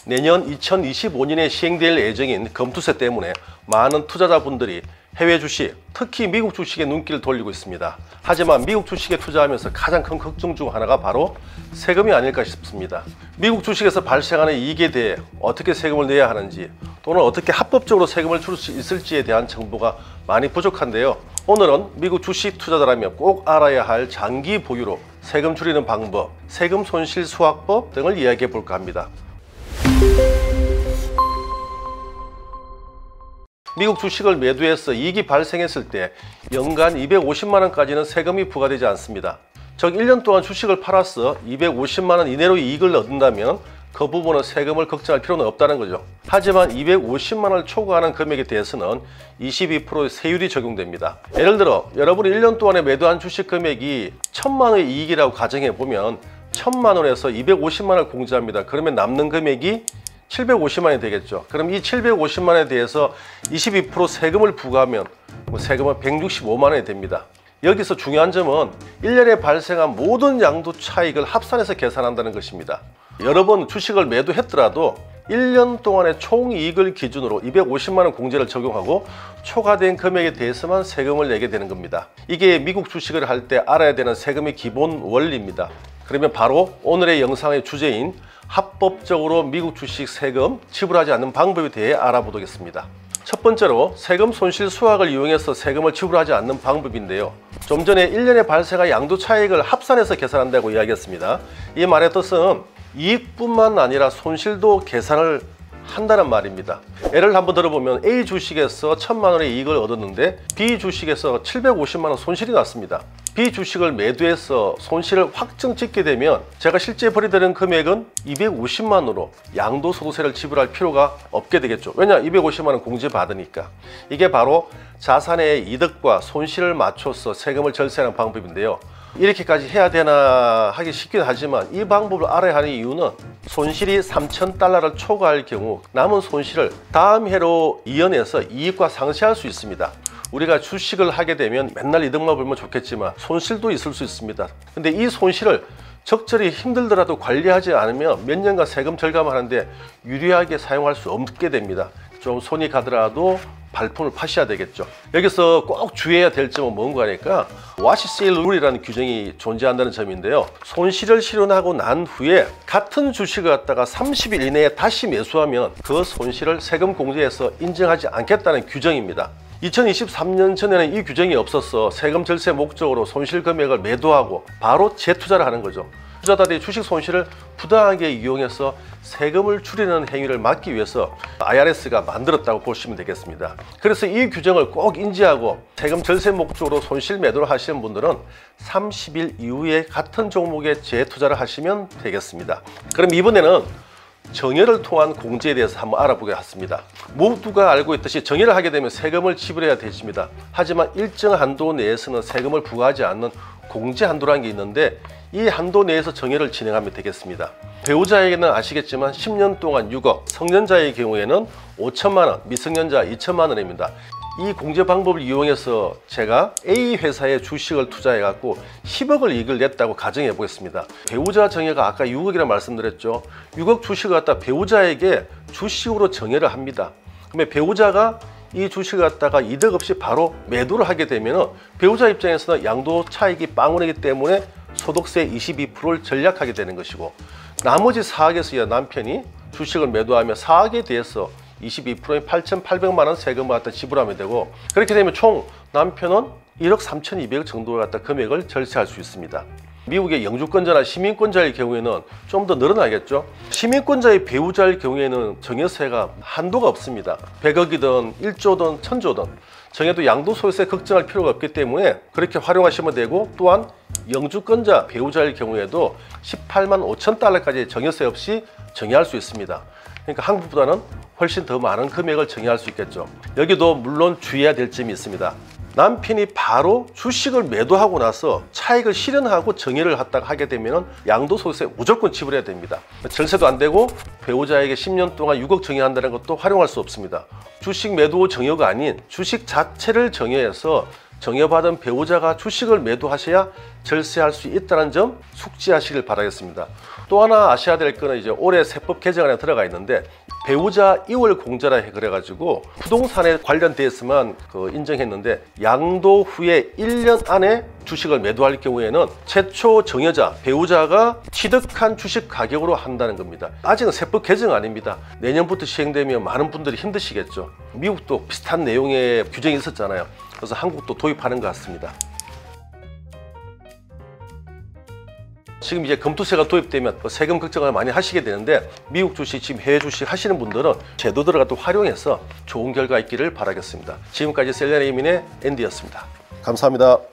내년 2025년에 시행될 예정인 검투세 때문에 많은 투자자분들이 해외 주식, 특히 미국 주식에 눈길을 돌리고 있습니다. 하지만 미국 주식에 투자하면서 가장 큰 걱정 중 하나가 바로 세금이 아닐까 싶습니다. 미국 주식에서 발생하는 이익에 대해 어떻게 세금을 내야 하는지, 또는 어떻게 합법적으로 세금을 줄 수 있을지에 대한 정보가 많이 부족한데요. 오늘은 미국 주식 투자자라면 꼭 알아야 할 장기 보유로 세금 줄이는 방법, 세금 손실 수확법 등을 이야기해 볼까 합니다. 미국 주식을 매도해서 이익이 발생했을 때 연간 250만 원까지는 세금이 부과되지 않습니다. 즉 1년 동안 주식을 팔아서 250만 원 이내로 이익을 얻는다면 그 부분은 세금을 걱정할 필요는 없다는 거죠. 하지만 250만 원을 초과하는 금액에 대해서는 22%의 세율이 적용됩니다. 예를 들어 여러분이 1년 동안에 매도한 주식 금액이 1000만 원의 이익이라고 가정해 보면 1000만 원에서 250만 원을 공제합니다. 그러면 남는 금액이 750만 원이 되겠죠. 그럼 이 750만 원에 대해서 22% 세금을 부과하면 세금은 165만 원이 됩니다. 여기서 중요한 점은 1년에 발생한 모든 양도 차익을 합산해서 계산한다는 것입니다. 여러 번 주식을 매도했더라도 1년 동안의 총이익을 기준으로 250만 원 공제를 적용하고 초과된 금액에 대해서만 세금을 내게 되는 겁니다. 이게 미국 주식을 할 때 알아야 되는 세금의 기본 원리입니다. 그러면 바로 오늘의 영상의 주제인 합법적으로 미국 주식 세금 지불하지 않는 방법에 대해 알아보겠습니다. 첫 번째로 세금 손실 수확을 이용해서 세금을 지불하지 않는 방법인데요. 좀 전에 1년에 발생한 양도 차익을 합산해서 계산한다고 이야기했습니다. 이 말의 뜻은 이익뿐만 아니라 손실도 계산을 한다는 말입니다. 예를 한번 들어보면 A 주식에서 1000만 원의 이익을 얻었는데 B 주식에서 750만 원 손실이 났습니다. B 주식을 매도해서 손실을 확정 짓게 되면 제가 실제 벌이되는 금액은 250만 원으로 양도소득세를 지불할 필요가 없게 되겠죠. 왜냐? 250만 원 공제 받으니까. 이게 바로 자산의 이득과 손실을 맞춰서 세금을 절세하는 방법인데요. 이렇게까지 해야 되나 하기 쉽긴 하지만 이 방법을 알아야 하는 이유는 손실이 3,000달러를 초과할 경우 남은 손실을 다음 해로 이연해서 이익과 상쇄할 수 있습니다. 우리가 주식을 하게 되면 맨날 이득만 벌면 좋겠지만 손실도 있을 수 있습니다. 근데 이 손실을 적절히 힘들더라도 관리하지 않으면 몇 년간 세금 절감하는데 유리하게 사용할 수 없게 됩니다. 좀 손이 가더라도 발품을 파셔야 되겠죠. 여기서 꼭 주의해야 될 점은 뭔가 하니까 와시 세일 룰이라는 규정이 존재한다는 점인데요. 손실을 실현하고 난 후에 같은 주식을 갖다가 30일 이내에 다시 매수하면 그 손실을 세금 공제에서 인정하지 않겠다는 규정입니다. 2023년 전에는 이 규정이 없어서 세금 절세 목적으로 손실 금액을 매도하고 바로 재투자를 하는 거죠. 투자자들이 주식 손실을 부당하게 이용해서 세금을 줄이는 행위를 막기 위해서 IRS가 만들었다고 보시면 되겠습니다. 그래서 이 규정을 꼭 인지하고 세금 절세 목적으로 손실 매도를 하시는 분들은 30일 이후에 같은 종목에 재투자를 하시면 되겠습니다. 그럼 이번에는 정예를 통한 공제에 대해서 한번 알아보겠습니다. 모두가 알고 있듯이 정예를 하게 되면 세금을 지불해야 되십니다. 하지만 일정 한도 내에서는 세금을 부과하지 않는 공제 한도라는 게 있는데 이 한도 내에서 정예를 진행하면 되겠습니다. 배우자에게는 아시겠지만 10년 동안 6억, 성년자의 경우에는 5천만 원, 미성년자 2천만 원입니다. 이 공제 방법을 이용해서 제가 A 회사에 주식을 투자해 갖고 10억을 이익을 냈다고 가정해 보겠습니다. 배우자 정예가 아까 6억이라고 말씀드렸죠. 6억 주식을 갖다 배우자에게 주식으로 정예를 합니다. 그러면 배우자가 이 주식을 갖다가 이득 없이 바로 매도를 하게 되면 배우자 입장에서는 양도 차익이 빵원이기 때문에 소득세 22%를 절약하게 되는 것이고, 나머지 4억에서 남편이 주식을 매도하며 4억에 대해서 22%인 8,800만 원 세금을 갖다 지불하면 되고, 그렇게 되면 총 남편은 1억 3,200억 정도를 갖다 금액을 절세할 수 있습니다. 미국의 영주권자나 시민권자의 경우에는 좀 더 늘어나겠죠. 시민권자의 배우자의 경우에는 정예세가 한도가 없습니다. 100억이든 1조든 1000조든 정예도 양도소득세 걱정할 필요가 없기 때문에 그렇게 활용하시면 되고, 또한 영주권자 배우자의 경우에도 18만 5천 달러까지 정예세 없이 정예할 수 있습니다. 그러니까 한국보다는 훨씬 더 많은 금액을 정예할 수 있겠죠. 여기도 물론 주의해야 될 점이 있습니다. 남편이 바로 주식을 매도하고 나서 차익을 실현하고 정예를 하게 되면 양도소득세 무조건 지불해야 됩니다. 절세도 안 되고 배우자에게 10년 동안 6억 정예한다는 것도 활용할 수 없습니다. 주식 매도 정예가 아닌 주식 자체를 정예해서 정예받은 배우자가 주식을 매도하셔야 절세할 수 있다는 점 숙지하시길 바라겠습니다. 또 하나 아셔야 될 거는 이제 올해 세법 개정안에 들어가 있는데 배우자 이월 공제라 해 그래가지고 부동산에 관련돼서만 인정했는데 양도 후에 1년 안에 주식을 매도할 경우에는 최초 정여자 배우자가 취득한 주식 가격으로 한다는 겁니다. 아직은 세법 개정 아닙니다. 내년부터 시행되면 많은 분들이 힘드시겠죠. 미국도 비슷한 내용의 규정이 있었잖아요. 그래서 한국도 도입하는 것 같습니다. 지금 이제 검투세가 도입되면 세금 걱정을 많이 하시게 되는데 미국 주식, 지금 해외 주식 하시는 분들은 제도들을 또 활용해서 좋은 결과 있기를 바라겠습니다. 지금까지 셀러리민의 앤디였습니다. 감사합니다.